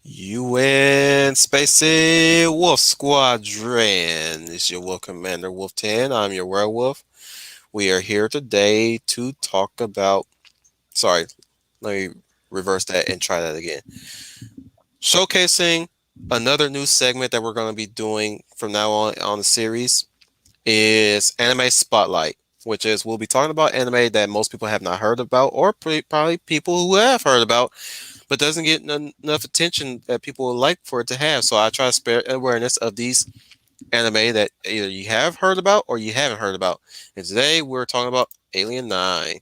UN Spacey Wolf Squadron. It's your Wolf Commander Wolf 10. I'm your werewolf. We are here today to talk about. Sorry, let me reverse that and try that again. Showcasing another new segment that we're going to be doing from now on the series is Anime Spotlight, which is we'll be talking about anime that most people have not heard about, or probably people who have heard about but doesn't get enough attention that people would like for it to have. So I try to spread awareness of these anime that either you have heard about or you haven't heard about. And today we're talking about Alien 9.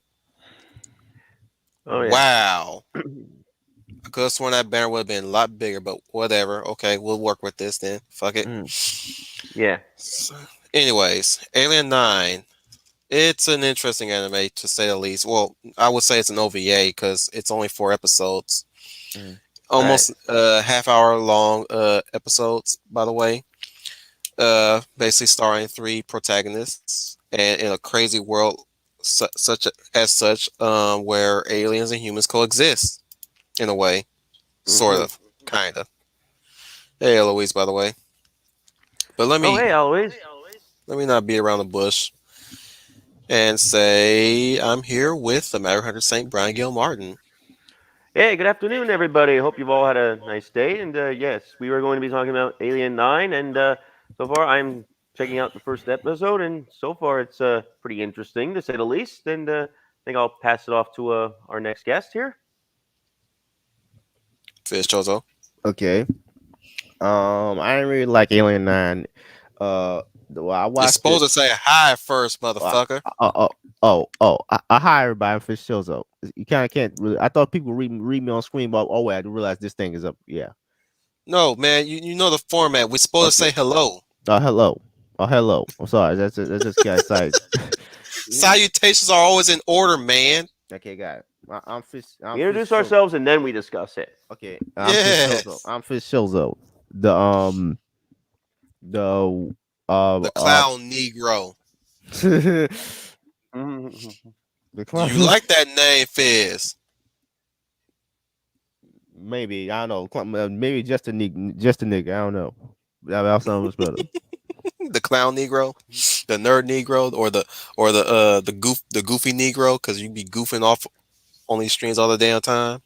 Oh yeah. Wow. I could have sworn that banner would have been a lot bigger, but whatever. Okay, we'll work with this then. Fuck it. Mm. Yeah. So, anyways, Alien 9. It's an interesting anime to say the least. Well, I would say it's an OVA because it's only 4 episodes. Mm. Right. Almost half hour long episodes, by the way. Basically starring three protagonists and in a crazy world where aliens and humans coexist in a way, sort Mm-hmm. of, kind of. Hey, Eloise, by the way. But let Oh me hey, Alois. let me not beat around the bush and say I'm here with the Matter Hunter Saint Brian Gil Martin. Hey, good afternoon, everybody. Hope you've all had a nice day. And yes, we were going to be talking about Alien 9, and so far I'm checking out the first episode, and so far it's pretty interesting to say the least. And I think I'll pass it off to our next guest here. Fish Chozo. Okay. I didn't really like Alien 9. Well, I You're watched supposed it. to say hi first, Uh, motherfucker. I hired by for sure. So you kind of can't really. I thought people read me on screen, but oh wait, I didn't realize this thing is up. Yeah. No, man, you know the format. We're supposed to Okay. say hello. Hello. Oh, hello. I'm sorry. That's just kind of excited. Salutations are always in order, man. Okay, got it. I'm fish. I'm We fish. introduce ourselves and then we discuss it. Okay, I'm fish Shozo. Yes. I'm fish Shozo. The the The uh clown Negro. Mm-hmm. the You clown. like that name, Fizz? Maybe I don't know. Maybe just a nigga. I don't know. That sounds better. The clown Negro, the nerd Negro, or the goofy Negro, because you be goofing off on these streams all the damn time.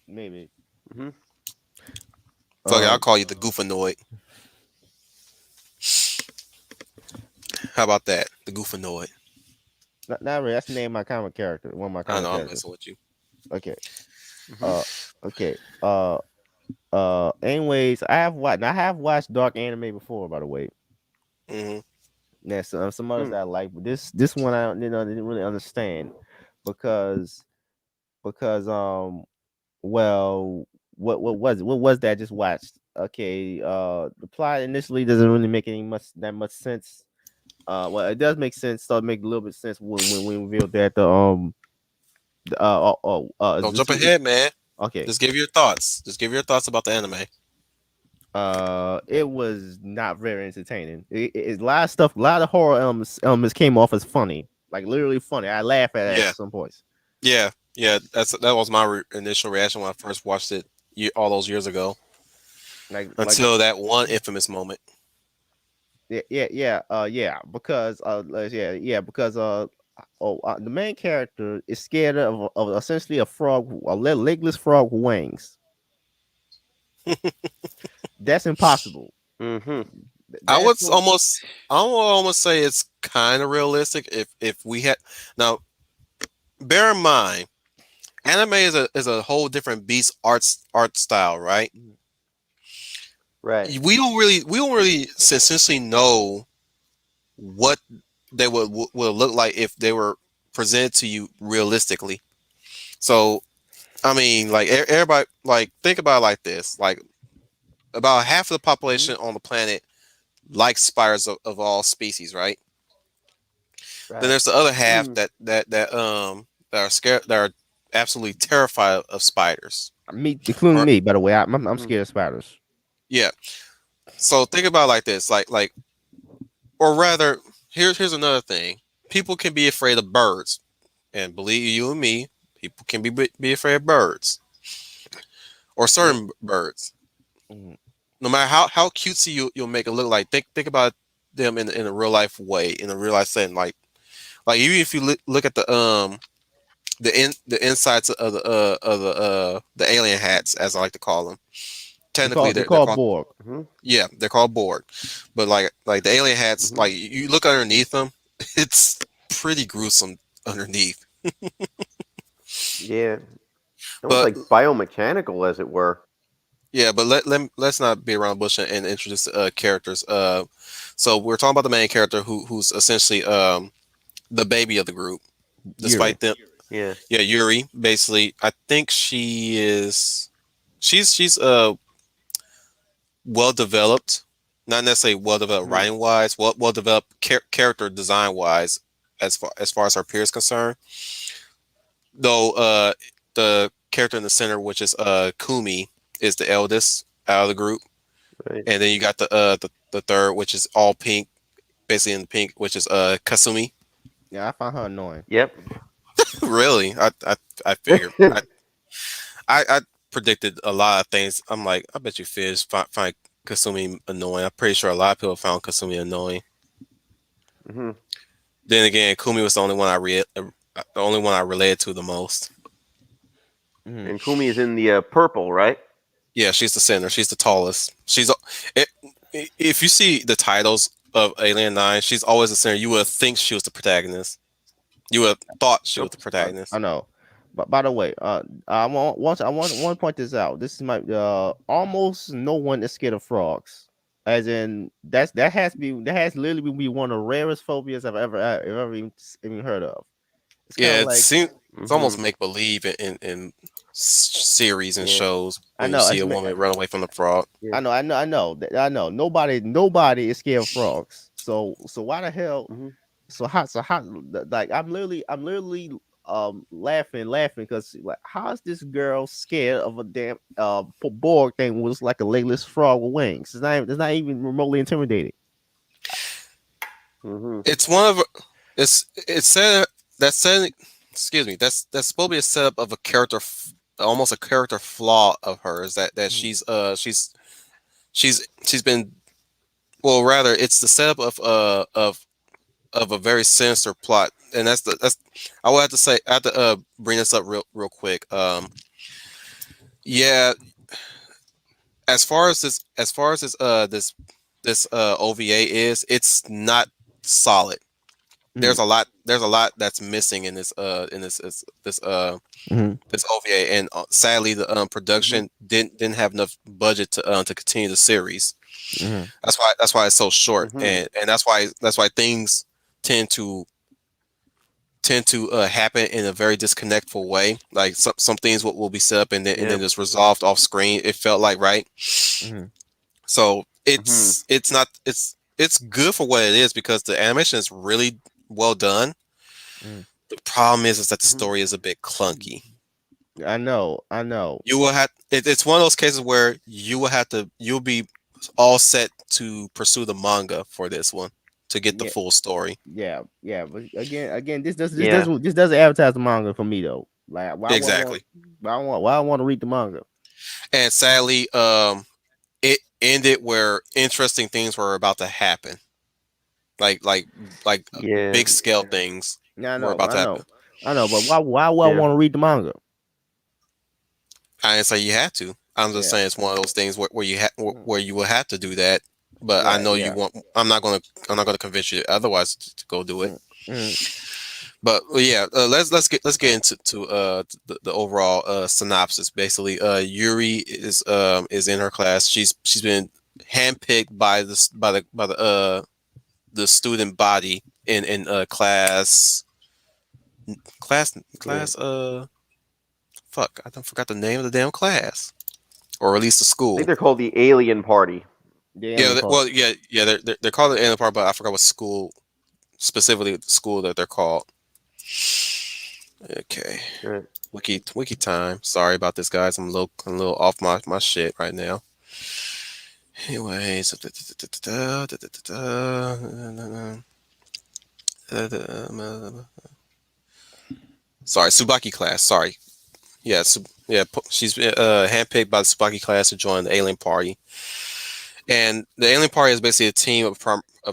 Maybe. Mm-hmm. Fuck it, I'll Um, call you the Goofanoid. How about that? The Goofanoid. not really. That's the name of my comic character. One of my I comic know I'm characters. messing with you. Okay. Mm-hmm. Uh. Okay. Anyways, I have watched dark anime before. By the way, Hmm. there's some others Hmm. that I like, but this one I didn't really understand because because well what was that I just watched? Okay, the plot initially doesn't really make much sense. Well, it does make sense. Start make a little bit sense when we revealed that Don't this jump ahead, man. okay. Just give your thoughts. Just give your thoughts about the anime. It was not very entertaining. It's a lot of stuff, a lot of horror elements came off as funny, like literally funny. I laugh at Yeah, some points. yeah. That was my initial reaction when I first watched it all those years ago. Like Until that one infamous moment. because the main character is scared of essentially a frog, legless frog with wings. That's impossible. Mm-hmm. I That's would no. almost, I would almost say it's kind of realistic if we had now. Bear in mind, anime is a whole different beast art style, right? Right. We don't really essentially know what they would look like if they were presented to you realistically. So I mean, like everybody, like think about it like this: like about half of the Mm-hmm. population on the planet likes spiders of all species, right? Then Right. there's the other half Mm. that are scared, that are absolutely terrified of spiders. Me, including Or me, by the way. I'm Mm-hmm. scared of spiders. yeah, so think about it like this, or rather, here's another thing: people can be afraid of birds, and believe you and me, people can be afraid of birds. or Yep. certain birds. Mhm. No matter how cutesy you'll make it look like, think about them in a real life way, in a real life setting. Like even if you look at the insides of the alien hats, as I like to call them. Technically, They they're call called, Borg. Mhm. yeah, they're called Borg, but like the alien hats, Mhm. like you look underneath them, it's pretty gruesome underneath. Yeah. Almost But like biomechanical, as it were. yeah, but let's not be around the bush and introduce characters. So we're talking about the main character who's essentially the baby of the group, Yuri. despite them. Yeah. Yeah, Yuri. Basically, I think she's well developed, not necessarily well developed Mhm. writing wise, well developed character design wise, as far as her peers concerned. Though the character in the center, which is Kumi, is the eldest out of the group, Right. and then you got the third, which is all pink, basically in the pink, which is Kasumi. Yeah, I find her annoying. Yep. Really, I figured I predicted a lot of things. I'm like, I bet you Fizz find Kasumi annoying. I'm pretty sure a lot of people found Kasumi annoying. Mhm. Then again, Kumi was the only one I related to the most. Hmm. And Kumi is in the purple, right? Yeah, she's the center. She's the tallest. It, if you see the titles of Alien Nine, she's always the center. You would think she was the protagonist. You would have thought she was Nope. the I protagonist. know. But by the way, I want to point this out. This is my almost no one is scared of frogs. As in that has literally be one of the rarest phobias I've ever even heard of. It's kind Yeah, of like it's almost Mhm. make believe in series and Yeah. shows I when you know see it's a woman run away from the frog. Yeah. I know. Nobody is scared of frogs. So why the hell? Mhm. So how like I'm literally laughing because like how is this girl scared of a damn Borg thing was like a legless frog with wings? It's not even remotely intimidating. Mhm. It's one of it's said that's said excuse me, that's supposed to be a setup of a character almost a character flaw of hers that Mhm. she's been, well, rather it's the setup of a very sinister plot, and that's I will have to say, I have to bring this up real quick. Yeah, as far as this OVA is, it's not solid. Mhm. There's a lot that's missing in this OVA, and sadly the Mhm. production didn't have enough budget to continue the series. Mhm. That's why it's so short, Mhm. and that's why things tend to happen in a very disconnectful way. Like some things will be set up and then Yeah. just resolved off screen. It felt like, right. Mhm. So Mhm. it's not it's good for what it is because the animation is really well done. Mhm. The problem is that the Mhm. story is a bit clunky. I know. You will have it's one of those cases where you'll be all set to pursue the manga for this one to get the Yeah, full story. yeah. But again, this does this Yeah. doesn't this doesn't advertise the manga for me though. Like Exactly. why I want to read the manga. And sadly, it ended where interesting things were about to happen. Like like like Yeah. big scale things Yeah, I were know, about I to know, happen. I know. But why would I Yeah. want to read the manga? I didn't say you had to. I'm just Yeah, saying it's one of those things where mm, where you will have to do that. But I yeah, know you yeah. want. I'm not gonna convince you otherwise to go do it. Mm, mm, But yeah, let's get into the overall synopsis. Basically, Yuri is in her class. She's been handpicked by the student body in class Yeah. class fuck, I don't forgot the name of the damn class, or at least the I think school. they're called the Alien Party. the Yeah, alien part. well, yeah, they're called the alien part, but I forgot what school, specifically the school that they're called. Okay, Right. wiki time. Sorry about this, guys. I'm a little off my shit right now. Anyways, sorry, Subaki class. Sorry, Yeah, yeah. She's handpicked by the Tsubaki class to join the alien party, and the alien party is basically a team of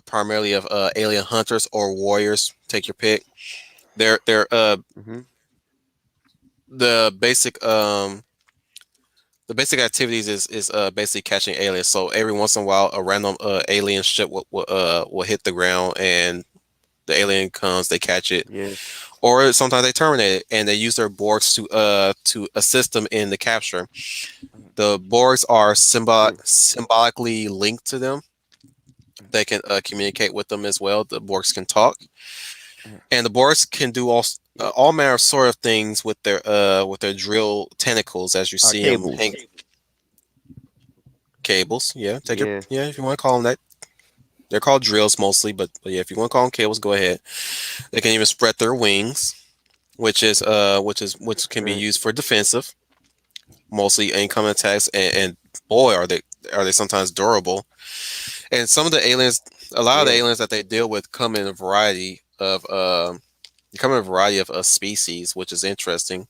primarily of alien hunters or warriors. Take your pick. They're Mhm. the basic the basic activities is basically catching aliens. So every once in a while, a random alien ship will hit the ground, and the alien comes, they catch it, Yeah. or sometimes they terminate it, and they use their Borgs to assist them in the capture. The Borgs are Mm. symbolically linked to them. They can communicate with them as well. The Borgs can talk, and the Borgs can do Yeah. all manner of sort of things with their drill tentacles, as you see them hang Cables. cables. Yeah, take your Yeah. yeah if you want to call them that. They're called drills mostly, but yeah, if you want to call them cables, go ahead. They can even spread their wings, which can be Right. used for defensive, mostly incoming attacks, and boy are they sometimes durable. And some of the aliens, a lot of the Yeah. aliens that they deal with come in a variety of species, which is interesting.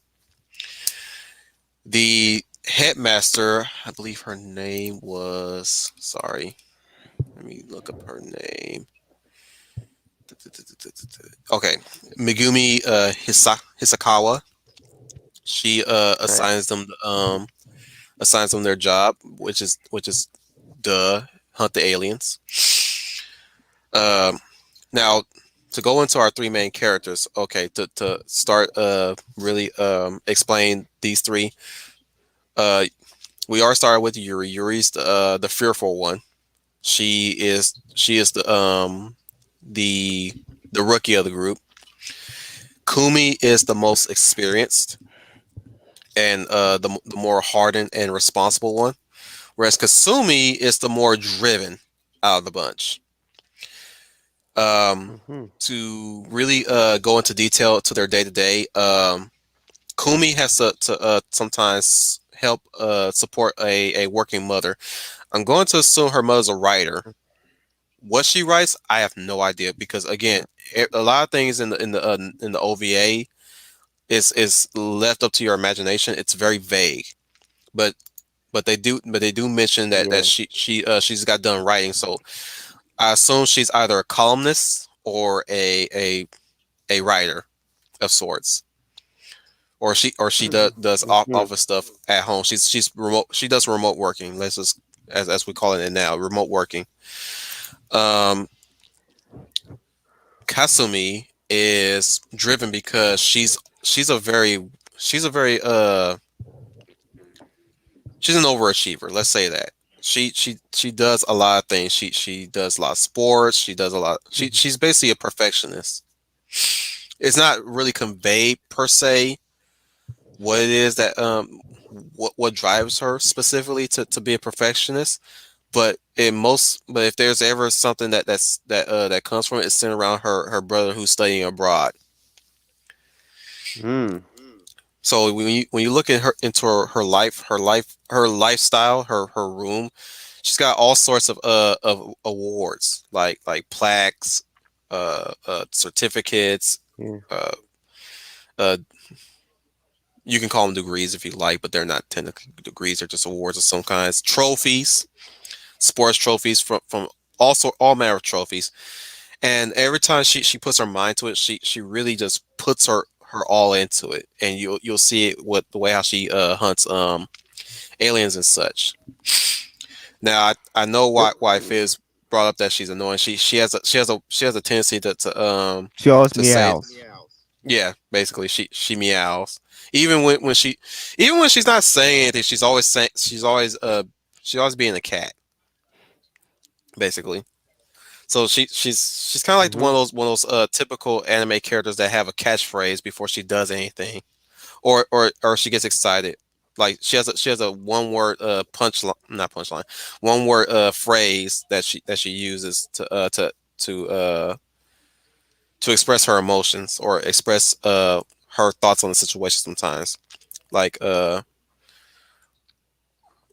The headmaster, I believe her name was, sorry, let me look up her name. Okay, Megumi Hisakawa. She Right. assigns them their job, which is duh, hunt the aliens. Um, Now, to go into our three main characters, okay, to start really explain these three, uh we are started with Yuri. Yuri's the fearful one. She is the the rookie of the group. Kumi is the most experienced and the more hardened and responsible one, whereas Kasumi is the more driven out of the bunch. Um, Mhm. to really go into detail to their day to day, Kumi has to sometimes help support a working mother. I'm going to assume her mother's a writer. What she writes, I have no idea because again, Right. a lot of things in the OVA is left up to your imagination. It's very vague, but but they do mention that Yeah. she's got done writing. So I assume she's either a columnist or a writer of sorts, or she does Mhm. office stuff at home. She's remote. She does remote working. Let's just as we call it now, remote working. Um, Kasumi is driven because she's a very she's a very she's an overachiever. Let's say that. She does a lot of things. She does a lot of sports. She does a lot. She's basically a perfectionist. It's not really conveyed per se what it is that what drives her specifically to be a perfectionist. But if there's ever something that comes from it, it's centered around her brother who's studying abroad. Mm. So when you look at her into her lifestyle, her room, she's got all sorts of awards like plaques, certificates, Yeah. uh, uh, you can call them degrees if you like, but they're not technically degrees. They're just awards of some kinds. Trophies, sports trophies from also all manner of trophies. And every time she puts her mind to it, she really just puts her all into it. And you'll see it with the way how she hunts aliens and such. Now I know Yep. why Fizz brought up that she's annoying. She has a tendency She always to say meows. yeah, basically she meows. Even even when she's not saying anything, she's always being a cat, basically. So she's kind of like Mhm. one of those typical anime characters that have a catchphrase before she does anything, or she gets excited. Like she has a one word punch not punchline, one word phrase that she uses to to express her emotions or express her thoughts on the situation sometimes. Like uh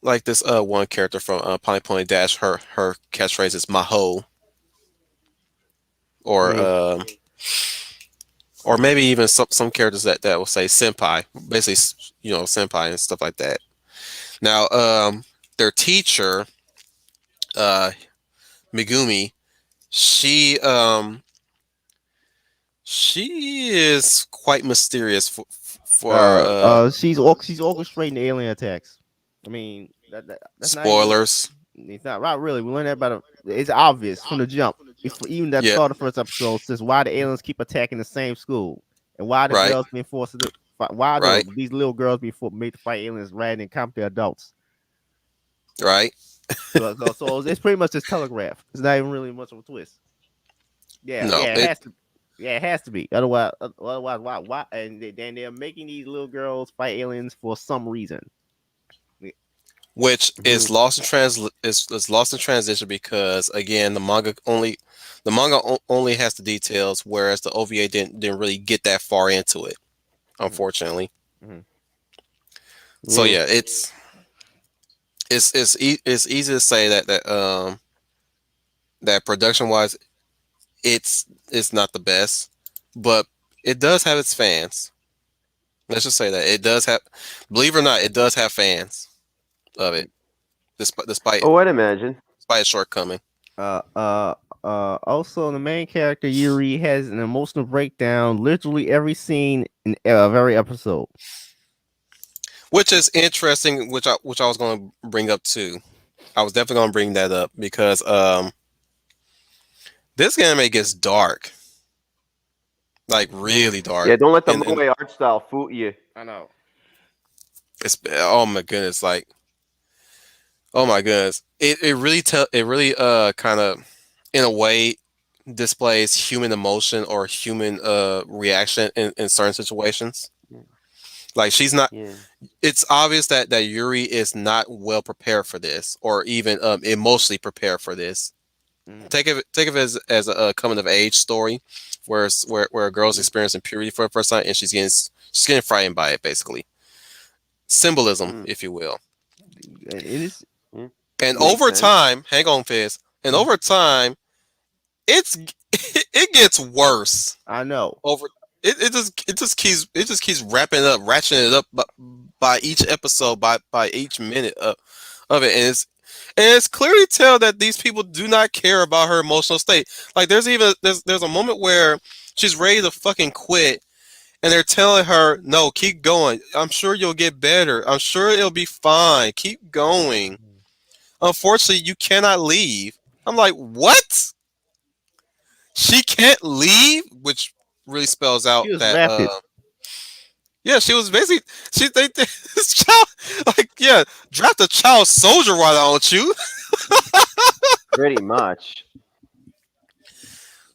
like this one character from Pony Pony Dash, her catchphrase is Maho, or Right. or maybe even some characters that will say senpai, basically, senpai and stuff like that. Now, their teacher, uh, Megumi, she she is quite mysterious for She's orchestrating the alien attacks. I mean, that's not even. spoilers, It's not really. We learned that about it. It's obvious from the jump. Even that yeah, start of the first episode says why the aliens keep attacking the same school and why the right, girls being forced to fight, why right, these little girls being made to fight aliens rather than competent adults. right. So it's pretty much just telegraphed. It's not even really much of a twist. Yeah, No, yeah, it it has to. Yeah, it has to be. Otherwise, why? And then they're making these little girls fight aliens for some reason. Yeah. which Mhm. is lost in is lost in transition because again the manga only has the details, whereas the OVA didn't really get that far into it, Mhm, unfortunately. mhm, So Yeah. yeah, it's easy to say that production wise it's not the best, but it does have its fans. Let's just say that it does have, believe it or not, it does have fans of it, Oh, I'd imagine. despite its shortcoming. Uh, uh, also, the main character Yuri has an emotional breakdown literally every scene in every episode. Which is interesting, which I was going to bring up too. I was definitely going to bring that up because this anime gets dark, like Mm. really dark, Yeah, don't let the and moe art style fool you. I know. it's, oh my goodness, like, oh my goodness, it really kind of, in a way, displays human emotion or human reaction in certain situations. Yeah. Like she's not. Yeah. It's obvious that Yuri is not well prepared for this, or even emotionally prepared for this. Mhm, Take it as a coming of age story, where a girl's Mhm. experiencing puberty for the first time and she's getting frightened by it, basically symbolism, Mm. if you will. it is. Mm. And Makes over sense. time, hang on, Fizz. And Mhm. over time, it's it gets worse. I know. Over it just keeps wrapping up, ratcheting it up by each episode, by each minute of it, and it's clearly tell that these people do not care about her emotional state. Like there's a moment where she's ready to fucking quit, and they're telling her, "No, keep going. I'm sure you'll get better. I'm sure it'll be fine. Keep going. Unfortunately, you cannot leave." I'm like, what? She can't leave, which really spells She out was that rapid. yeah, she was basically this child, like, yeah, draft a child soldier, why don't you? Pretty much. I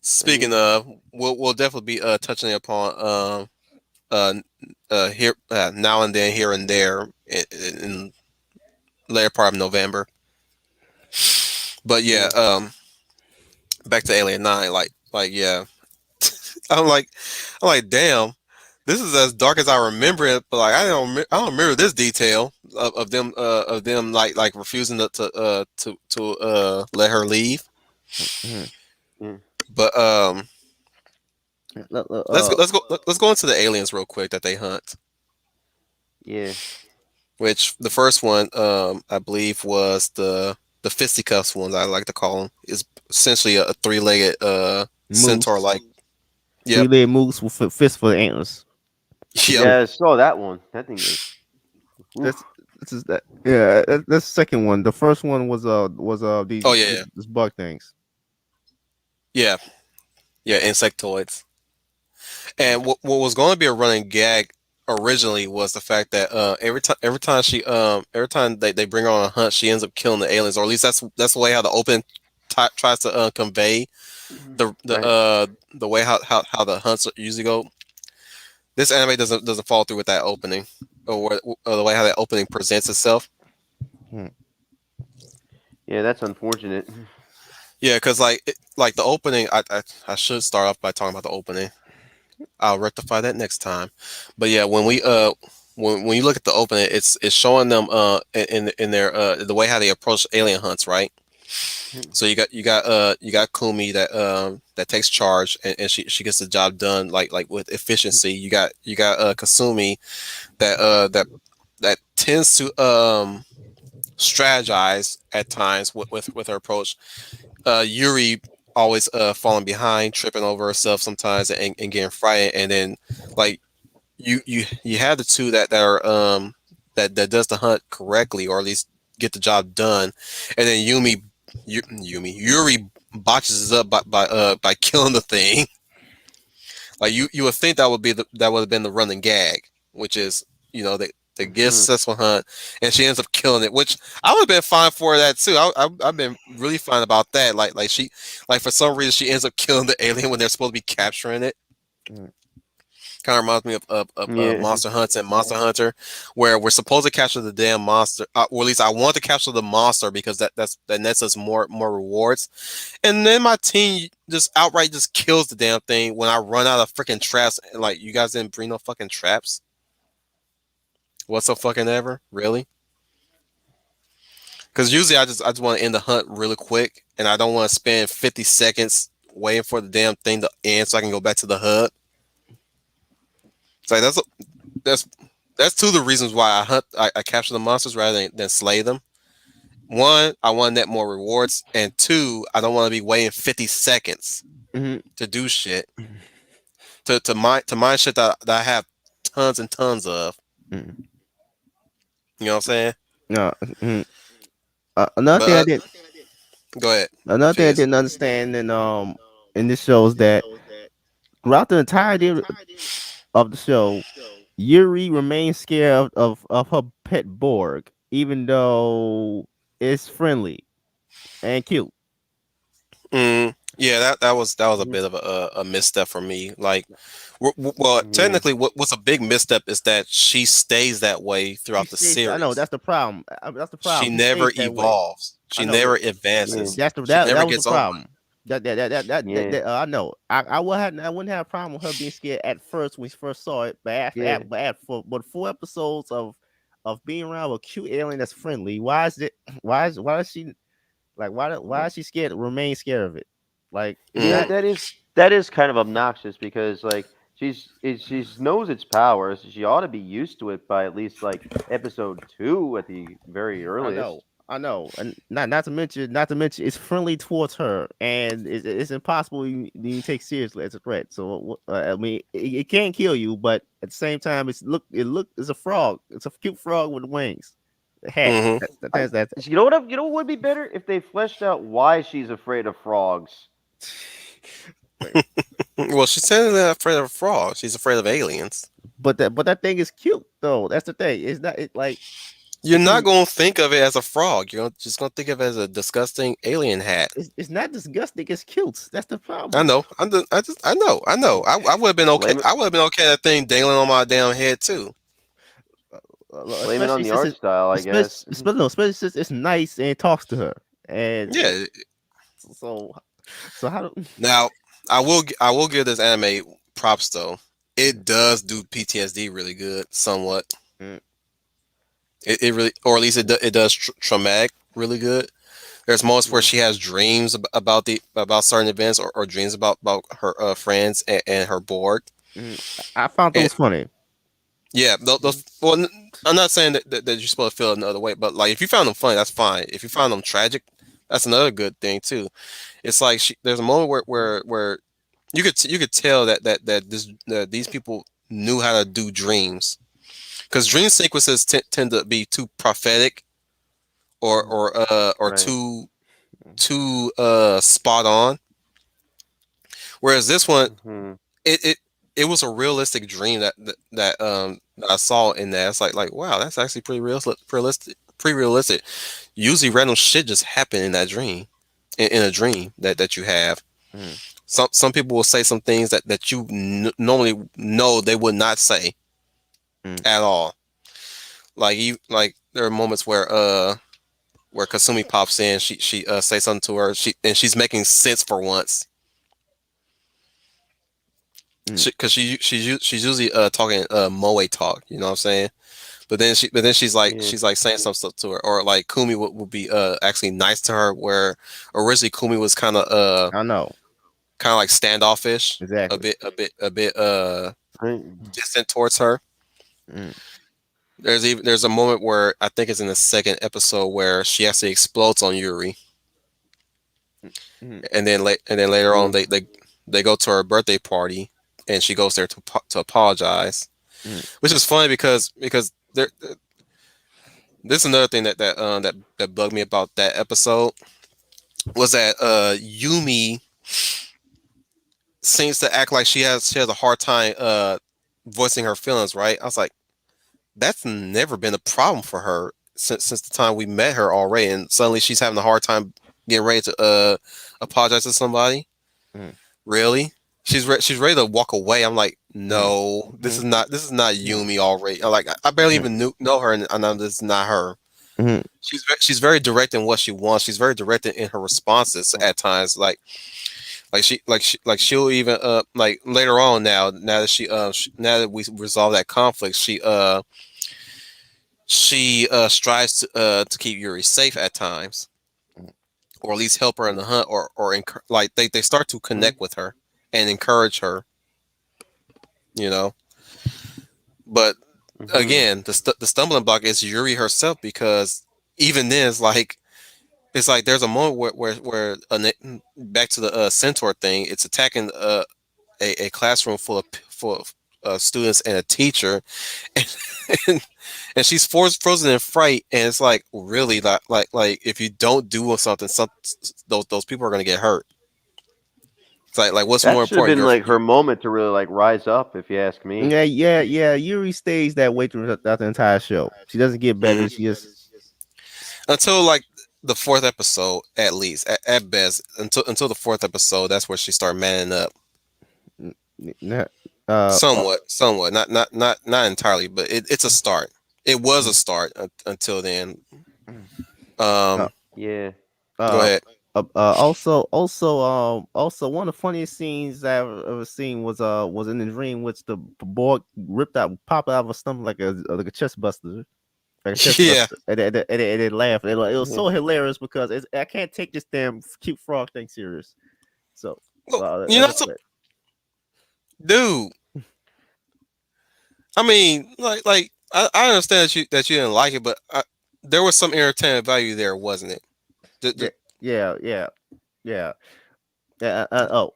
Speaking mean, of, we'll definitely be touching upon uh here now and then, here and there, in later part of November. But yeah, yeah. back to Alien 9, yeah. I'm like I'm like, damn, this is as dark as I remember it, but like I don't remember this detail of them like refusing to let her leave. Mhm. Yeah. But Look, look, let's go into the aliens real quick that they hunt. Yeah. Which the first one, I believe, was the fisticuffs ones, I like to call them. Is essentially a three-legged centaur, moose, like. Yep. three-legged moose with fistful of antlers. Yep. Yeah, I saw that one. That thing is. Oof. That's this is that. Yeah, that's the second one. The first one was Oh yeah, yeah, these bug things. yeah, yeah. Insectoids. And what was going to be a running gag originally was the fact that every time they bring her on a hunt, she ends up killing the aliens, or at least that's the way how the open tries to convey Mhm. the Right. the way how the hunts usually go. This anime doesn't follow through with that opening, or the way how that opening presents itself. Hmm. Yeah, that's unfortunate. Yeah, because like the opening, I should start off by talking about the opening. I'll rectify that next time. But yeah, when you look at the opening, it's showing them in their the way how they approach alien hunts, right? So you got Kumi that takes charge, and she gets the job done like with efficiency. You got Kasumi that tends to strategize at times with her approach. Yuri always falling behind, tripping over herself sometimes, and getting frightened. And then like you have the two that are that does the hunt correctly, or at least get the job done. And then Yuri botches it up by killing the thing. Like you would think that would have been the running gag, which is the get Mhm. successful hunt, and she ends up killing it, which I would have been fine for that too. I've been really fine about that. Like for some reason she ends up killing the alien when they're supposed to be capturing it. Mm, Kind of reminds me of Yeah. Monster Hunts and Monster Hunter, where we're supposed to capture the damn monster, or at least I want to capture the monster because that nets us more rewards. And then my team just outright just kills the damn thing when I run out of freaking traps. And like, you guys didn't bring no fucking traps. What's so fucking ever? Really? Because usually I just want to end the hunt really quick, and I don't want to spend 50 seconds waiting for the damn thing to end so I can go back to the hub. It's like that's that's two of the reasons why I capture the monsters rather than slay them. One, I want to net more rewards, and two, I don't want to be waiting 50 seconds mhm, to do shit to mine shit that I have tons and tons of. mhm. You know what I'm saying? No, mhm. Another But thing I did, go ahead, another thing I Fizz. didn't understand, and this shows that throughout the entirety of the show, Yuri remains scared of her pet Borg, even though it's friendly and cute. Yeah, that was a Mhm. bit of a misstep for me. Like, well, Yeah. technically, what's a big misstep is that she stays that way She throughout the stays. I know series. that's the problem. That's the She problem. She never stays that way. evolves. I She know never that. Yeah. advances. That's the She that never was the gets on. problem. Yeah. I know. I wouldn't have a problem with her being scared at first when we first saw it, Yeah. but 4 episodes of being around a cute alien that's friendly. Why is it? Why is she like why is she scared? Remain scared of it? Like it's Yeah, not. Mm. that is kind of obnoxious because like she knows its powers. She ought to be used to it by at least like episode 2 at the very I know. earliest. I know, and not to mention, it's friendly towards her, and it's impossible you take seriously as a threat. So, I mean, it can't kill you, but at the same time, it's a frog. It's a cute frog with wings, a hat. Hmm. I, That's you know what would be better if they fleshed out why she's afraid of frogs. like, Well, she's technically not afraid of frogs. She's afraid of aliens. but that thing is cute though. That's the thing. It's not it like You're it's not a gonna think of it as a frog. Just gonna think of it as a disgusting alien hat. it's not disgusting. It's cute. That's the I problem. know. I know. I know. I would have been okay. Blame it I would have been okay. That thing dangling on my damn head too. blame it on Especially the since art style, I guess. especially since it's nice and it talks to her, and Yeah. so so how do Now, I will give this anime props though. It does do PTSD really good, somewhat. Mm, It really, or at least it does traumatic really good. There's moments where Mm, she has dreams about certain events, or dreams about her friends and her board. mm. I found And those funny. yeah, mhm, those. Well, I'm not saying that you're supposed to feel another way, but like if you found them funny, that's fine. If you found them tragic, that's another good thing too. It's like there's a moment where you could tell that these people knew how to do dreams, because dream sequences tend to be too prophetic, mhm, or right. too spot on. Whereas this one, Hmm. it it, it was a realistic dream that I saw in that. It's like wow, that's actually pretty realistic. Pretty realistic. Usually, random shit just happen in that dream, in a dream that you have. Mm, Some people will say some things that you normally know they would not say mm, at all. Like there are moments where Kasumi pops in, she say something to her, she's making sense for once. mm, Because she's usually talking moe talk, you know what I'm saying? but then Yeah. she's like saying some stuff to her, or like Kumi would be actually nice to her, where originally Kumi was I know kind of like standoffish, exactly. a bit Right. distant towards her. Mm, There's a moment where I think it's in the second episode where she actually explodes on Yuri, mm, mm, and then later on Yeah. they go to her birthday party, and she goes there to apologize, mm, which is funny because this is another thing that bugged me about that episode was that Yumi seems to act like she has a hard time voicing her feelings. Right? I was like, that's never been a problem for her since the time we met her already, and suddenly she's having a hard time getting ready to apologize to somebody. mm, Really? She's ready to walk away. I'm like, mm, no, mm, this is not mm, Yumi already. I'm like, I barely mm, even know her, and I know this is not her. mm, She's very direct in what she wants. She's very direct in her responses at times. Like she'll even like later on now that now that we resolve that conflict, she strives to keep Yuri safe at times, or at least help her in the hunt, like they start to Mhm. connect with her and encourage her, you know. But Mhm. again, the stumbling block is Yuri herself, because even then it's like there's a moment back to the centaur thing. It's attacking a classroom full of students and a teacher, and, and and she's frozen in fright. And it's like, really, like if you don't do something, those people are gonna get hurt. It's like what's That more should have important? been like her moment to really like rise up, if you ask me. yeah, yeah, yeah. Yuri stays that way throughout the entire show. She doesn't get better. Mhm. She just Until like the fourth episode, at least at best, until the fourth episode, that's where she started manning up. n- n- uh, uh, Somewhat, not entirely, but it's a start. It was a start until then. uh, Um, Yeah. go uh, ahead. also one of the funniest scenes I've ever seen was in the dream, which the boy ripped out, popped out of a stomach like a chest buster, like a chest Yeah. buster, and they laughed. It was Yeah. so hilarious because I can't take this damn cute frog thing serious. So Well, you that's know, just it. dude. I mean, I understand that you didn't like it, but there was some entertainment value there, wasn't it? Yeah, yeah, yeah, yeah. Yeah, I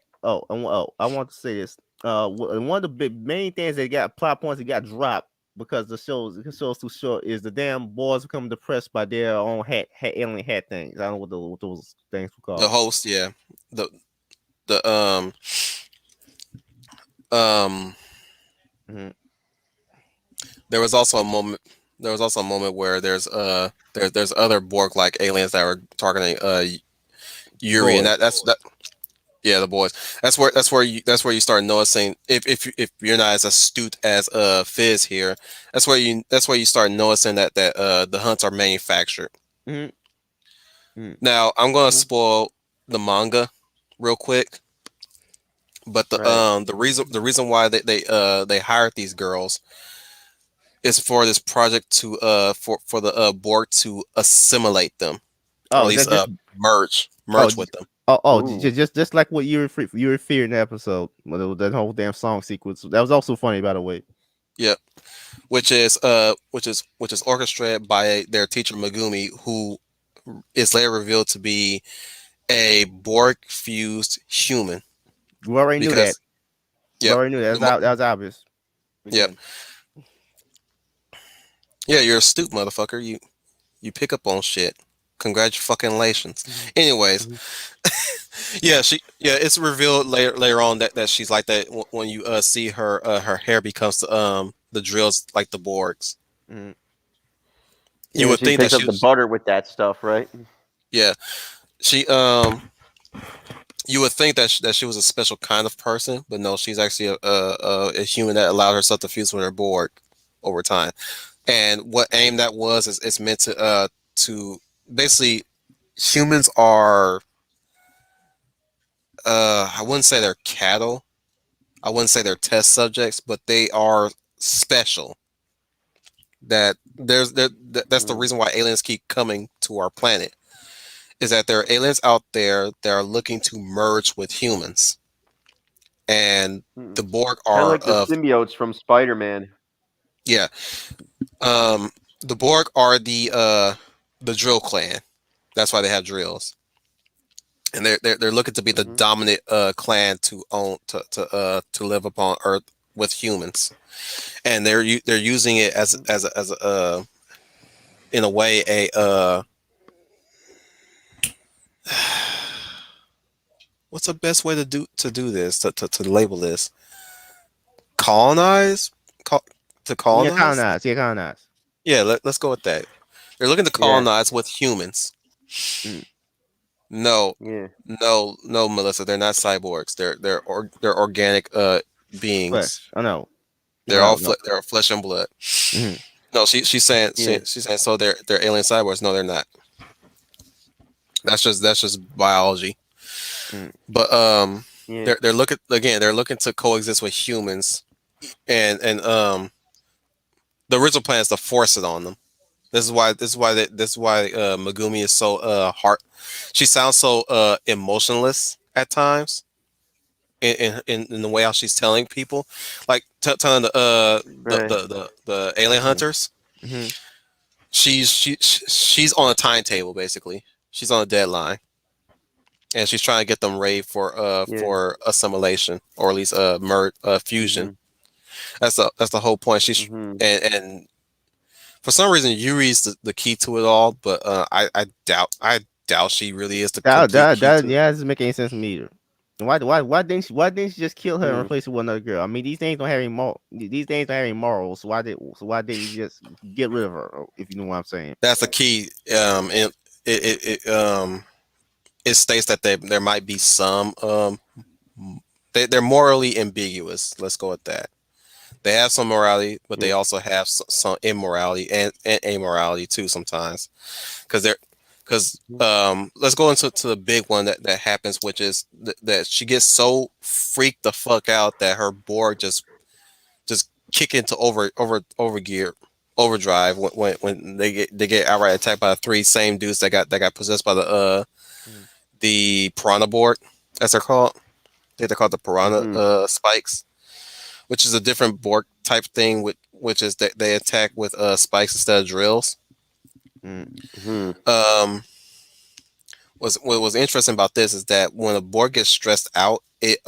want to say this. And one of the main things that got plot points that got dropped because the show's too short is the damn boys become depressed by their own alien hat things. I don't know what those things were The called. host, yeah. The the um Mm-hmm. there was also a moment where there's other Borg like aliens that were targeting Yuri, and Boys. that yeah, the boys. That's where you start noticing, if you're not as astute as Fizz here, that's where you start noticing that the hunts are manufactured. Mm-hmm. Mm-hmm. Now I'm gonna Mhm. spoil the manga real quick, but Right. the reason why they hired these girls is for this project to for the Borg to assimilate them, or at Oh, least just oh, merge with them. Ooh. just like what you were fearing in the episode, that whole damn song sequence. That was also funny, by the way. Yeah, which is orchestrated by their teacher Megumi, who is later revealed to be a Borg fused human. We already knew that. Because We yep, already knew that. the mo- That was obvious. We yep, did. yeah, you're astute, motherfucker. You pick up on shit. Congratulations. Mhm. Anyways, Mhm. yeah, it's revealed later on that she's like that when you see her hair becomes the drills like the Borgs. Mhm. You Yeah, would she think that picks she up the was, butter with that stuff, right? yeah, she you would think that she was a special kind of person, but no, she's actually a human that allowed herself to fuse with her Borg over time. And what aim that was is it's meant to basically, humans are I wouldn't say they're cattle. I wouldn't say they're test subjects, but they are special that that's the Mm, reason why aliens keep coming to our planet, is that there are aliens out there that are looking to merge with humans, and mm. the Borg Kind of are like the of symbiotes from Spider-Man. yeah, um, the Borg are the drill clan. That's why they have drills, and they're looking to be the Hmm. dominant clan to own to live upon Earth with humans, and they're using it as a in a way a what's the best way to do this to label this colonize Co- to Yeah, colonize. colonize. Yeah, colonize. Yeah, let's go with that. They're looking to Yeah, colonize with humans. Mm. No, yeah, no, Melissa, they're not cyborgs. They're organic beings. Flesh. I know. They're all No, no. they're flesh and blood. Mm-hmm. No, she's saying yeah. she's saying so they're alien cyborgs. No, they're not. That's just biology. Mm. But Yeah. they're looking again. They're looking to coexist with humans, and the original plan is to force it on them. This is why Megumi is so heart. She sounds so emotionless at times in the way how she's telling people, like telling Right. the alien Mm-hmm. hunters. Mm-hmm. She's on a timetable basically. She's on a deadline, and she's trying to get them ready Yeah. for assimilation, or at least fusion. Mhm. That's the whole point. She's Mhm. and for some reason Yuri's the key to it all, but I doubt she really is the complete key to it. Yeah, that doesn't make any sense to me either. Why didn't she just kill her and Mm. replace her with another girl? I mean, these things don't have any these things don't have any morals. So why didn't you just get rid of her? If you know what I'm saying. That's the key. And it states that there might be some they're morally ambiguous. Let's go with that. They have some morality, but they Yeah. also have some immorality and amorality too sometimes, because they're because Mhm. let's go into the big one that happens, which is that she gets so freaked the fuck out that her board just kick into overgear overdrive when they get outright attacked by the three same dudes that got possessed by Mm, the piranha board, as they're called. They're called the piranha Mhm. spikes, which is a different board type thing, which is that they attack with spikes instead of drills. mm, Mhm. um what was interesting about this is that when a board gets stressed out, it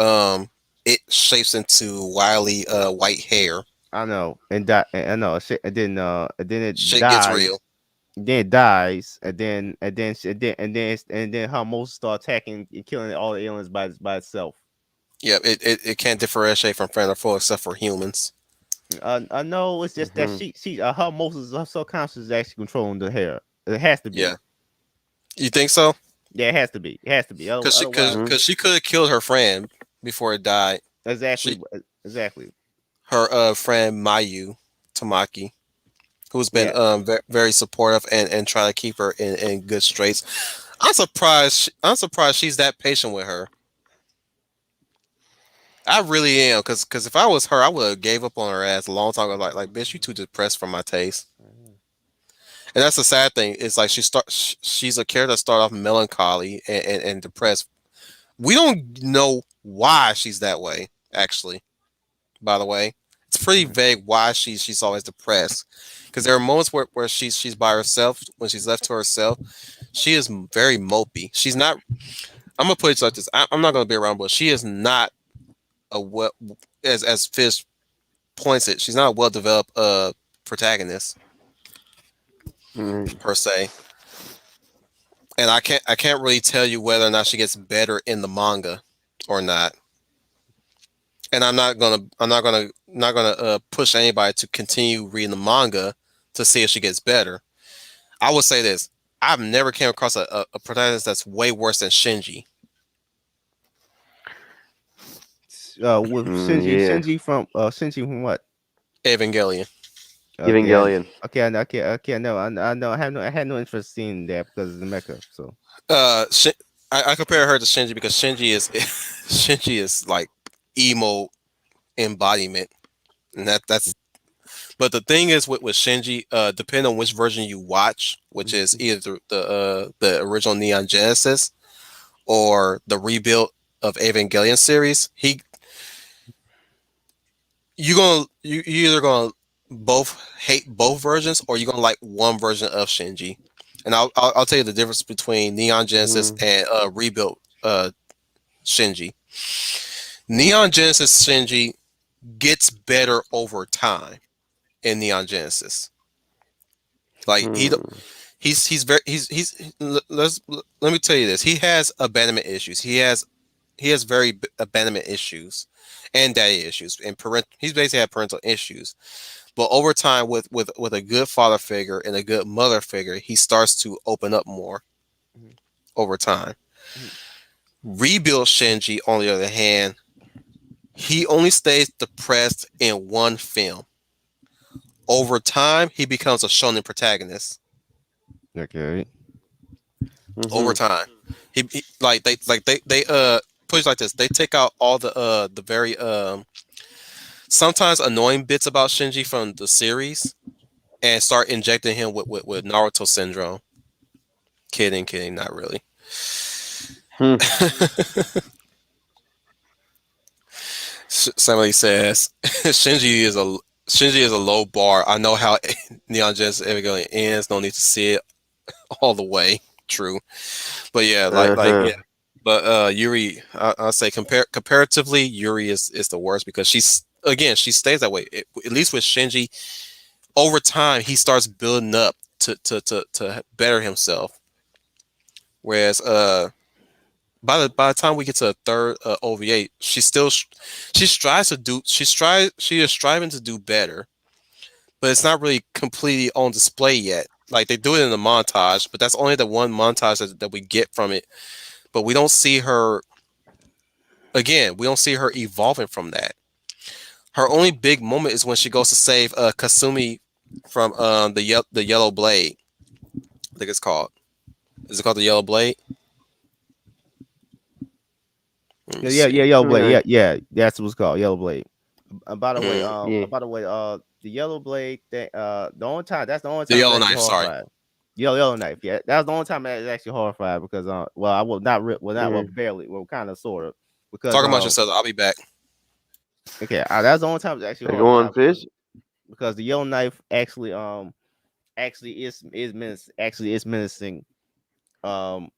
shapes into wily white hair. I know, and die. And I know, shit, and then it Shit gets dies. real. Then it dies, and then her most start attacking and killing all the aliens by itself. Yeah, it can't differentiate from friend or foe except for humans. I know it's just that Mhm. her most is her subconscious is actually controlling the hair. It has to Yeah, be. you think so? Yeah, it has to be. It has to be. Cause she cause, Otherwise, Mhm. cause she could have killed her friend before it died. exactly, She exactly. her friend Mayu Tamaki, who's been Yeah. very supportive and trying to keep her in good straits. I'm surprised she's that patient with her. I really am, cause if I was her, I would have gave up on her ass a long time ago. Like bitch, you too depressed for my taste. And that's the sad thing. It's like she's a character that start off melancholy and depressed. We don't know why she's that way. Actually, by the way, it's pretty Mhm. vague why she's always depressed. Because there are moments where she's by herself. When she's left to herself, she is very mopey. She's not. I'm gonna put it like this. I'm not gonna be around, but she is not a well as Fish points it. She's not a well developed protagonist Mhm. per se, and I can't really tell you whether or not she gets better in the manga or not. And I'm not gonna push anybody to continue reading the manga to see if she gets better. I would say this: I've never came across a protagonist that's way worse than Shinji. With Mm, yeah. Shinji from what? Evangelion. Okay, Evangelion. okay. I know. I had no interest in that because of the mecha. So Uh, Shin- I compare her to Shinji because Shinji is Shinji is like emo embodiment, and that's But the thing is with Shinji, depending on which version you watch, which is either the original Neon Genesis or the rebuild of Evangelion series, you either gonna both hate both versions or you're gonna like one version of Shinji. And I'll tell you the difference between Neon Genesis Mm-hmm. and rebuilt Shinji. Neon Genesis Shinji gets better over time in Neon Genesis. Like let me tell you this. He has abandonment issues. He has very abandonment issues and daddy issues and he's basically had parental issues. But over time with a good father figure and a good mother figure, he starts to open up more over time. Rebuild Shinji, on the other hand, he only stays depressed in one film. Over time, he becomes a shonen protagonist. Okay. Over Mm-hmm. time, they put it like this. They take out all the very sometimes annoying bits about Shinji from the series and start injecting him with Naruto syndrome. Kidding, not really. Hmm. Somebody says Shinji is a low bar. I know how Neon Genesis Evangelion ends. No need to see it all the way. True, but yeah, yeah. Uh-huh. But Yuri, I'll say comparatively, Yuri is the worst because she stays that way. At least with Shinji, over time he starts building up to better himself. Whereas by the time we get to the third OVA, she strives to do she is striving to do better, but it's not really completely on display yet. Like they do it in the montage, but that's only the one montage that we get from it. But we don't see her again. We don't see her evolving from that. Her only big moment is when she goes to save Kasumi from the Yellow Blade. I think it's called. Is it called the Yellow Blade? Let me Yeah, see. Yellow Blade. Okay. Yeah. That's what's called Yellow Blade. Mm, Yeah. By the way, the Yellow Blade thing, the only time that's the only the time Yellow it's actually Knife. Sorry. horrified. Yellow Knife. Yeah, that was the only time that it's actually horrified because well, I will not well not well Yeah. barely well kind of sort of because Talk about yourself. I'll be back. okay, that's the only time it's actually Go on, horrified Fizz. because the Yellow Knife actually is menacing. Um,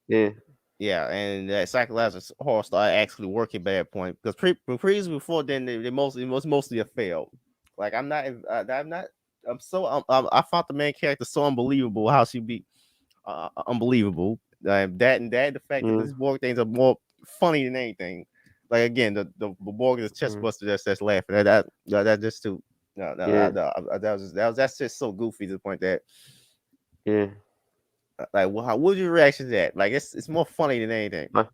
Yeah. yeah, and that psychological horror started actually working by that point because previously before then they mostly a fail. Like I'm not I'm so I found the main character so unbelievable how she be unbelievable. That and that the fact that Mm, these Borg things are more funny than anything. Like again, the Borg is a chest mm, buster that's laughing. That just too. yeah. That's just so goofy to the point that Yeah. like well, how would your reaction to that? Like it's more funny than anything. My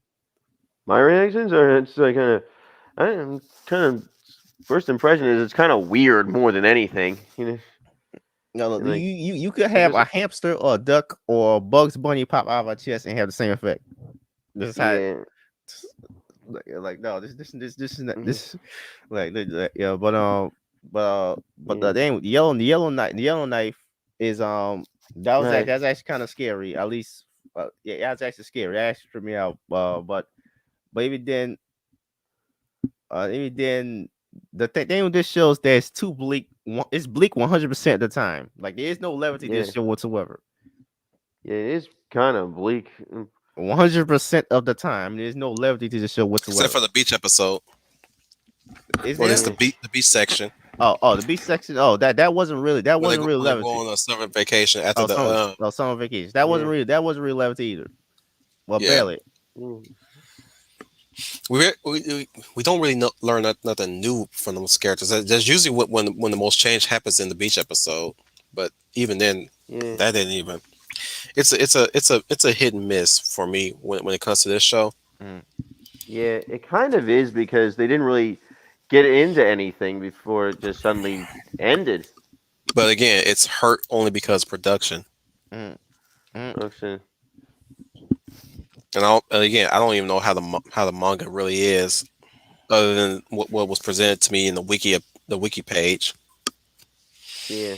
my reactions are it's like I'm kind of first impression is it's kind of weird more than anything. No, And like you could like have there's a hamster or a duck or a Bugs Bunny pop out of our chest and have the same effect. This is how yeah. like no this is not Mhm. this yeah but Yeah. the yellow knife is Right. that's actually kind of scary at least yeah that's actually scary that actually tripped me out but even then the thing with this shows that it's too bleak it's bleak 100% of the time like there is no levity to this Yeah. show whatsoever Yeah. It is kind of bleak. 100% of the time there's no levity to the show Except whatsoever for the beach episode, is or there. just Yeah. the beach section The beach section. Oh, that when wasn't real they go levity. on a summer vacation after the Summer vacation. Yeah. That wasn't real levity either. Well, yeah. barely. Mm, We don't really learn nothing new from those characters. That's usually when the most change happens in the beach episode. But even then, yeah. that didn't even. It's a hit and miss for me when it comes to this show. Mm. Yeah. It kind of is because they didn't really get into anything before it just suddenly ended. But again, it's hurt only because production. Mm. Mm. Production. And again, I don't even know how the manga really is, other than what was presented to me in the wiki page. Yeah.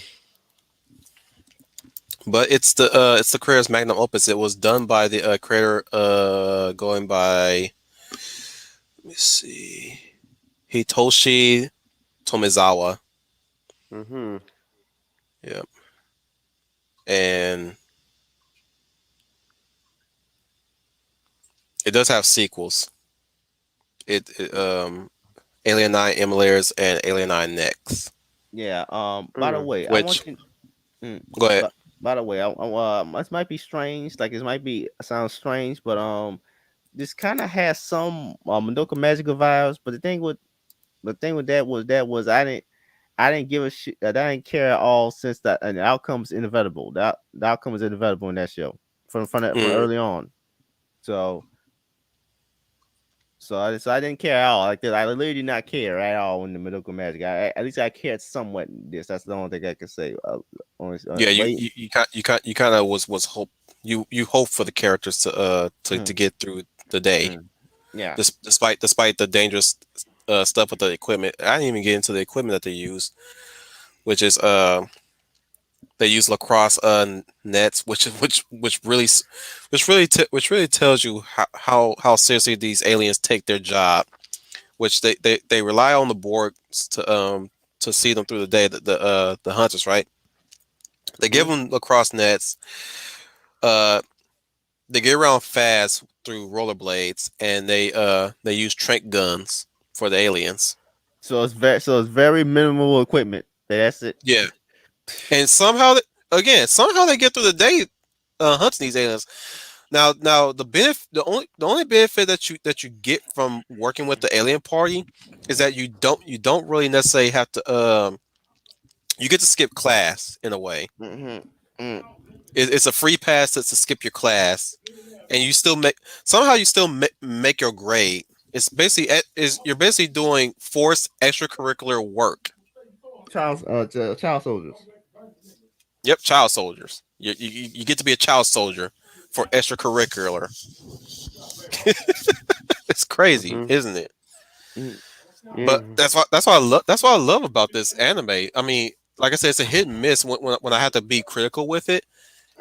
But it's the creator's magnum opus. It was done by the creator going by, let me see, Hitoshi Tomizawa. Mhm. Yeah, and it does have sequels. It Alien Nine Emulators and Alien Nine Next. Yeah. By the Mm. way, I Which want you. Mm, go ahead. but by the way, this might be strange. Like, it might be sounds strange, but this kind of has some Madoka Magical vibes. But the thing with that was I didn't give a shit. I didn't care at all since that, and the outcome's inevitable. The outcome is inevitable in that show from Mm, early on. So so I didn't care at all. Like that, I literally did not care at all in the Madoka Magic. At least I cared somewhat in this. That's the only thing I can say. yeah, Wait. you kind of was hope you hope for the characters to Mm, get through the day, mm, yeah. despite the dangerous stuff with the equipment. I didn't even get into the equipment that they use, which is they use lacrosse nets, which really tells you how seriously these aliens take their job, which they rely on the Borgs to see them through the day. The hunters, right? They give Mhm. them lacrosse nets. Uh, they get around fast through rollerblades, and they use trank guns for the aliens. So it's very minimal equipment. That's it. Yeah, and somehow somehow they get through the day hunting these aliens. Now the only benefit that you get from working with the alien party is that you don't really necessarily have to you get to skip class in a way. Mm-hmm. Mm. It's a free pass to skip your class, and you still make your grade. It's basically is you're basically doing forced extracurricular work. Child soldiers. Yep, child soldiers. You get to be a child soldier for extracurricular. It's crazy, Mhm. isn't it? Mm. But Yeah. that's what I love about this anime. I mean, like I said, it's a hit and miss when I have to be critical with it.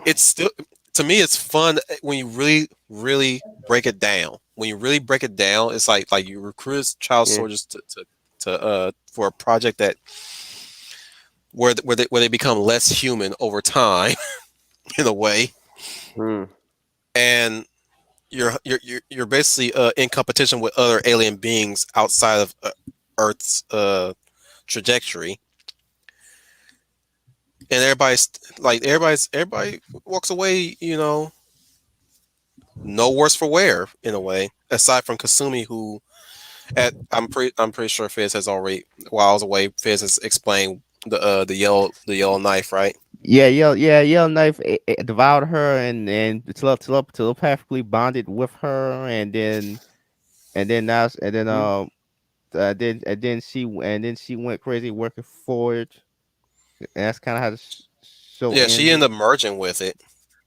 It's still, to me, it's fun when you really break it down. When you really break it down, it's like you recruit child Yeah. soldiers to for a project that where they become less human over time in a way, Mm. and you're basically in competition with other alien beings outside of Earth's trajectory, and everybody walks away, no worse for wear in a way, aside from Kasumi, who I'm pretty sure Fizz has already, while I was away, Fizz has explained the yellow knife, right? Yell Knife devoured her and telepathically bonded with her, and then now and then Mhm. and then she went crazy working for it. And that's kind of how the show Yeah, she ended. ended up merging with it,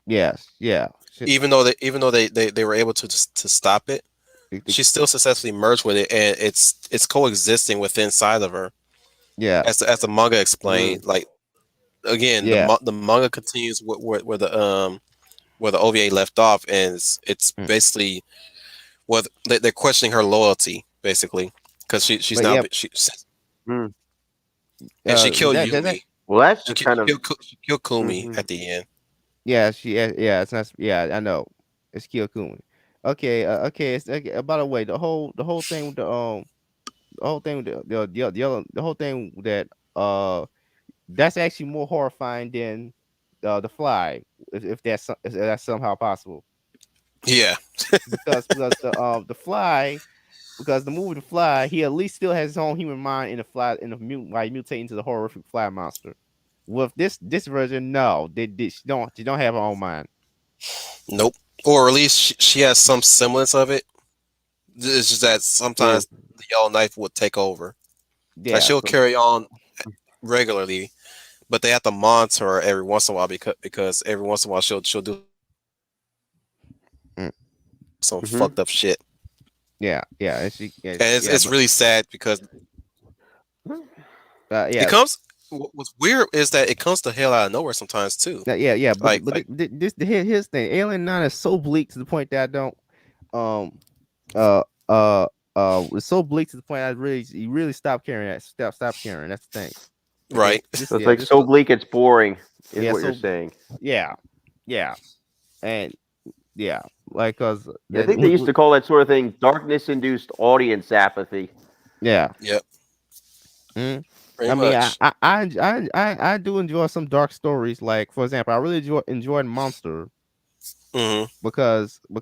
Yes, yeah, even though they were able to stop it. the- the- She still successfully merged with it, and it's coexisting with inside of her, yeah, as the manga Mm. explained. Like again, yeah. the manga continues where the OVA left off, and it's Mm. basically what they're questioning her loyalty, basically, because she's But now yeah, Mm. and she killed that Yumi. Well, that's just kind of. She killed Kumi Mhm. at the end. yeah, yeah, it's not, yeah, I know, it's Kiyokuni. Okay, okay, it's okay. By the way, the whole thing with the whole thing with the whole thing that uh that's actually more horrifying than the Fly, if that's somehow possible, Yeah, because the Fly, because the movie The Fly, he at least still has his own human mind in the Fly, in the like mutate into the horrific Fly monster. With this version, no, she don't have her own mind. nope. Or at least she has some semblance of it. It's just that Yeah. sometimes the yellow knife would take over. Like Yeah, she'll so carry on regularly, but they have to monitor her every once in a while because every once in a while she'll do mm, some Mhm. fucked up shit, yeah, and she, yeah, and yeah, it's but really sad because it yeah, comes. what's weird is that it comes the hell out of nowhere sometimes too. Yeah, yeah, Like but here's the thing. Alien Nine is so bleak to the point that I don't um uh uh it's so bleak to the point I really you really stop caring. That stop caring. That's the thing. right. So it's like so bleak it's boring, is yeah what you're so saying. yeah yeah and yeah like cause Yeah, I think they used to call that sort of thing darkness-induced audience apathy. yeah. Yep. Mm. Pretty I mean, much. I do enjoy some dark stories. Like for example, I really enjoyed Monster Hmm. because Hmm.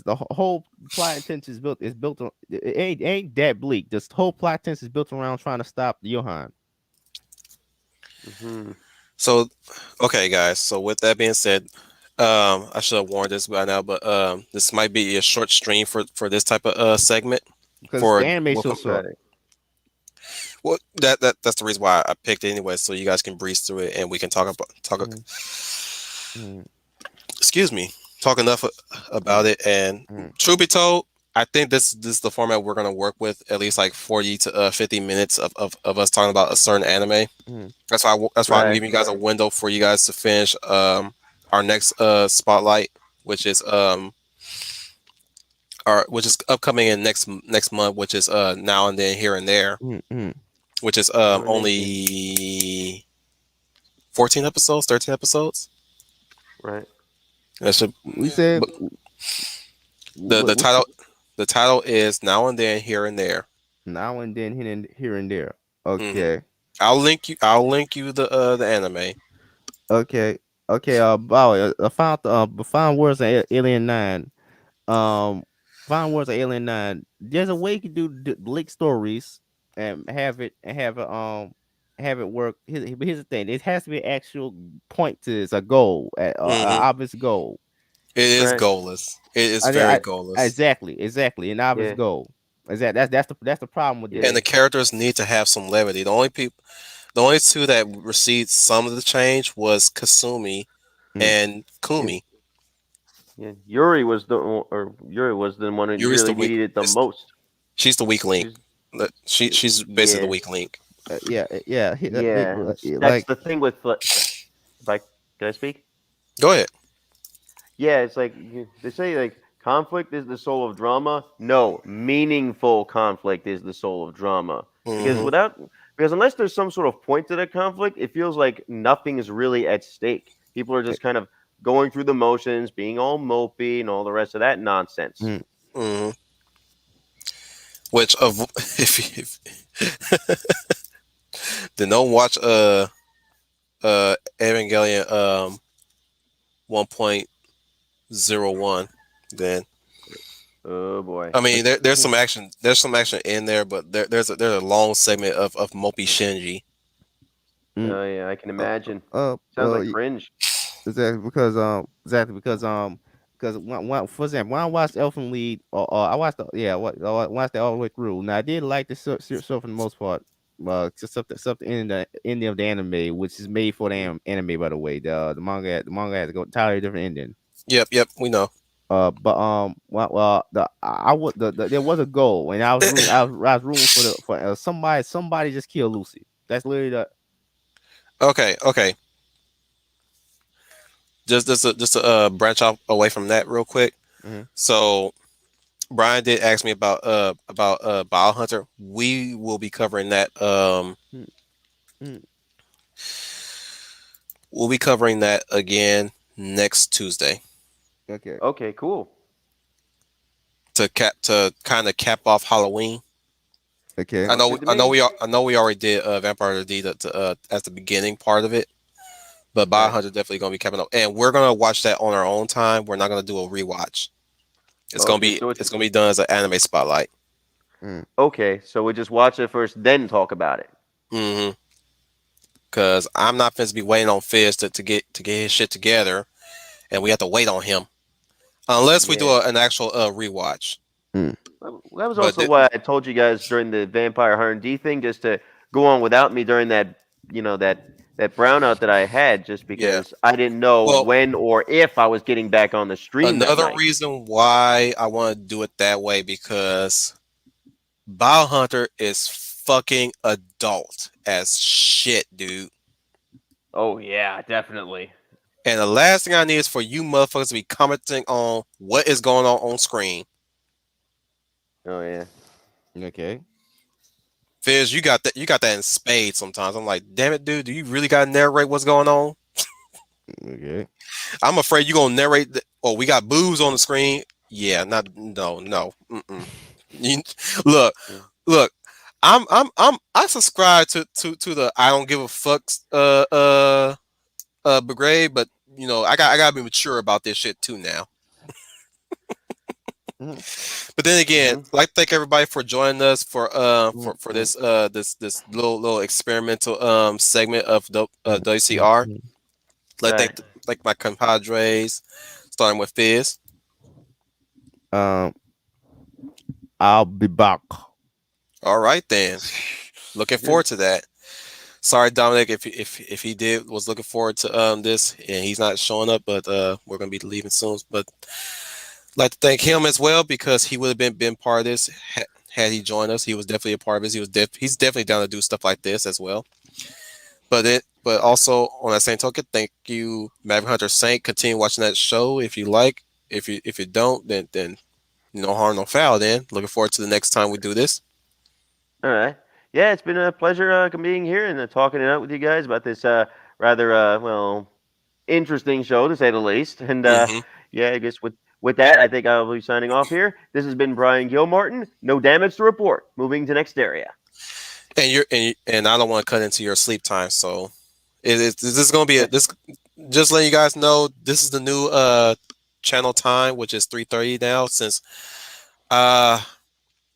the whole plot intention is built on it ain't that bleak. This whole plot intention is built around trying to stop Johan. Hmm. So, okay, guys. So with that being said, I should have warned this by now, but this might be a short stream for this type of segment. Because For the anime so welcome. short. Right. Well, that's the reason why I picked it anyway, so you guys can breeze through it and we can talk about talk. Mm, mm, Excuse me, talk enough mm, about it. And mm, truth be told, I think this is the format we're gonna work with at least like 40 to 50 minutes of us talking about a certain anime. mm, That's why I'm Right. giving you guys a window for you guys to finish our next spotlight, which is upcoming in next month, which is now and then here and there, mm, mm. which is Now and then here. only 14 episodes, 13 episodes. Right. That should, We said but the what the title is now and then here and there. now and then here and there. Hmm. Okay. I'll link you the anime. Okay. Okay. Wow. I found words of Alien Nine. Um, Final Words of Alien Nine. There's a way you can do leak stories and have it work. But here's the thing: it has to be an actual point to this, a goal, a Hmm. obvious goal. It is Right. goalless. It is I, mean, very I goalless, exactly an obvious Yeah. goal. That's the problem with and Yeah. this. the characters need to have some levity. The only two that received some of the change was Kasumi Mm, and Yeah. Kumi. Yeah. Yuri was the one who Yuri's the really weak. needed it the most. She's the weak link. She's She's basically the yeah. weak link. Yeah. That's like the thing with if I can I speak? Go ahead. Yeah, it's like they say like conflict is the soul of drama. No, meaningful conflict is the soul of drama. Because Hmm. without because unless there's some sort of point to that conflict, it feels like nothing is really at stake. People are just kind of going through the motions, being all mopey and all the rest of that nonsense. mm, Hmm. Which of if then don't watch Evangelion 1.01 then. Oh boy. I mean, there's some action. There's some action in there, but there's a long segment of Mopey Shinji. mm, Oh yeah, I can uh, imagine. uh, Sounds like uh, cringe. exactly because for example when I watched Elfen Lied I watched I watched it all the way through. Now I did like the show for the most part. Just something in the ending of the anime, which is made for the anime by the way. The manga has a entirely different ending. Yep, yep, we know. But I would there was a goal, and I was rooting for somebody just kill Lucy. That's literally the Okay, okay. Just to branch off away from that real quick. mhm, So Brian did ask me about Biohunter. We will be covering that. mm, mm, We'll be covering that again next Tuesday okay, Okay, cool. to kind of cap off Halloween. okay, Sounds good to me. I know we already did Vampire D as the beginning part of it, but Right. Biohunter definitely gonna be capping up, and we're gonna watch that on our own time. We're not gonna do a rewatch. Okay, so it's It's gonna be done as an anime spotlight. mm, okay, so we just watch it first, then talk about it. Mm-hmm. Cause I'm not supposed to be waiting on Fizz to get his shit together, and we have to wait on him unless we do Yeah. an actual rewatch. mm, That was But also why I told you guys during the Vampire Hunter D thing just to go on without me during that brownout that I had, just yeah, because I didn't know well, when or if I was getting back on the stream that another night. reason why I want to do it that way because Biohunter is fucking adult as shit, dude. Oh yeah, definitely. And the last thing I need is for you motherfuckers to be commenting on what is going on screen. Oh yeah. Okay. Fizz, you got that in spades sometimes. I'm like, damn it, dude, do you really gotta narrate what's going on? Okay. I'm afraid you gonna narrate oh, we got boobs on the screen. Yeah, not no, no. Mm-mm. You, look, Mm. look, I subscribe to the I don't give a fucks brigade, but I gotta be mature about this shit too now. Mm-hmm. But then again, Mm-hmm. I'd like to thank everybody for joining us for Mm-hmm. this this little experimental segment of the WCR. Mm-hmm. Like Right. thank like my compadres, starting with Fizz. Um, I'll be back. All right then, looking Good. forward to that. Sorry, Dominic, if he did was looking forward to this and he's not showing up, but we're gonna be leaving soon. But like to thank him as well because he would have been part of this had he joined us. He was definitely a part of this. He's definitely down to do stuff like this as well. But also on that same token, thank you, Maverick Hunter Saint. Continue watching that show if you like. If you don't, then no harm, no foul. Then looking forward to the next time we do this. All right. Yeah, it's been a pleasure being here and talking it out with you guys about this rather well interesting show to say the least. And Hmm. yeah, I guess with that, I think I'll be signing off here. This has been Brian Gilmartin. No damage to report. Moving to next area. And I don't want to cut into your sleep time, so this is gonna be a this. Just letting you guys know, this is the new channel time, which is 3:30 now. Since uh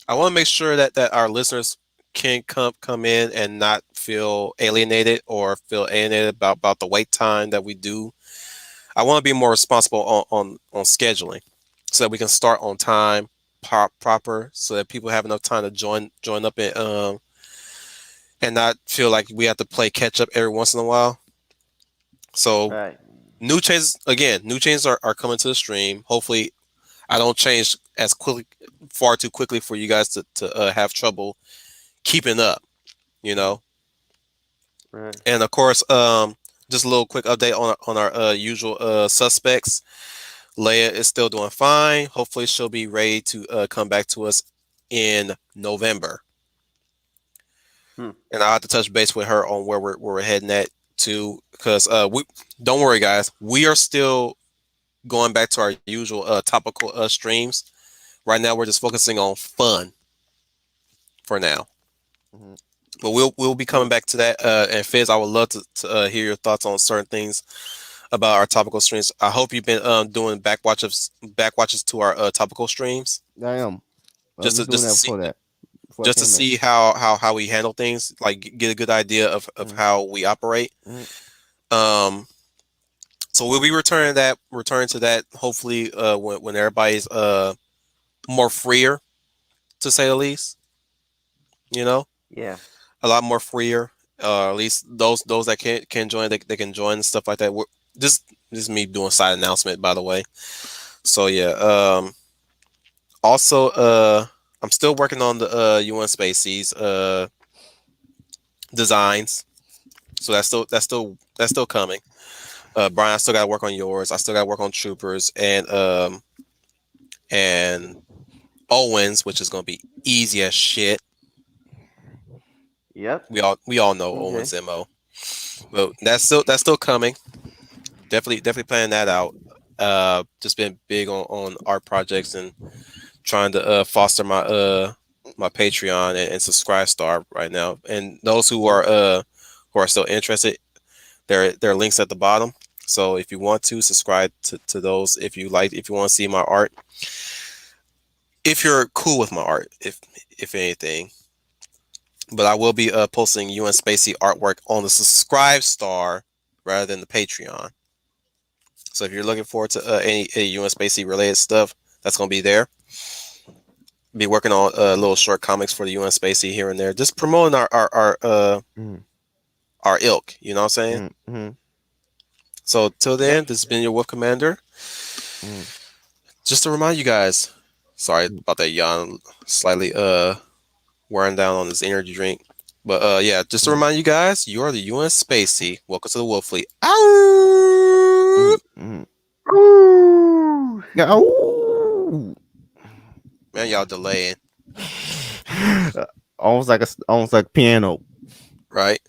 I want to make sure that our listeners can come in and not feel alienated or feel alienated about the wait time that we do. I want to be more responsible on scheduling so that we can start on time proper so that people have enough time to join up and not feel like we have to play catch up every once in a while. So Right. new changes are coming to the stream. Hopefully I don't change as quickly far too quickly for you guys to have trouble keeping up, you know. Right. And of course, just a little quick update on our usual suspects. Leia is still doing fine. Hopefully, she'll be ready to come back to us in November. Hmm. And I'll have to touch base with her on where we're heading at too, because we don't worry, guys. We are still going back to our usual topical streams. Right now, we're just focusing on fun for now. Mm-hmm. But we'll be Hmm. coming back to that. And Fizz, I would love to hear your thoughts on certain things about our topical streams. I hope you've been doing back watches to our topical streams I am. I've just been to doing just to that see before that. Before I just to came in. see how we handle things, like get a good idea of Mm-hmm. how we operate. Mm-hmm. Um, so we'll be returning to that hopefully when everybody's more freer to say the least. You know, Yeah. a lot more freer. At least those that can join, they can join and stuff like that. This is me doing a side announcement, by the way. So yeah. Also, I'm still working on the UN Spacies designs. So that's still coming. Brian, I still got to work on yours. I still got to work on Troopers and Owens, which is gonna be easy as shit. Yep. We all know Okay. Owens mo, but that's still coming. Definitely planning that out. Just been big on art projects and trying to foster my Patreon and subscribe star right now. And those Hmm. who are still interested, there are links at the bottom. So if you want to subscribe to those, if you want to see my art, if you're cool with my art, if anything. But I will be posting UN Spacey artwork on the subscribe star rather than the Patreon. So if you're looking forward to any UN Spacey related stuff, that's gonna be there. Be working on little short comics for the UN Spacey here and there, just promoting Mm-hmm. our ilk. You know what I'm saying? Mm-hmm. So till Yep. then, this has been your Wolf Commander. Mm-hmm. Just to remind you guys, sorry about that yawn, slightly wearing down on this energy drink. But yeah, just to Mm, remind you guys, you are the UN Spacey. Welcome to the Wolf Fleet. Ow! mm, mm. Ooh. Yeah, ooh. Man, y'all delaying, Almost like piano. right?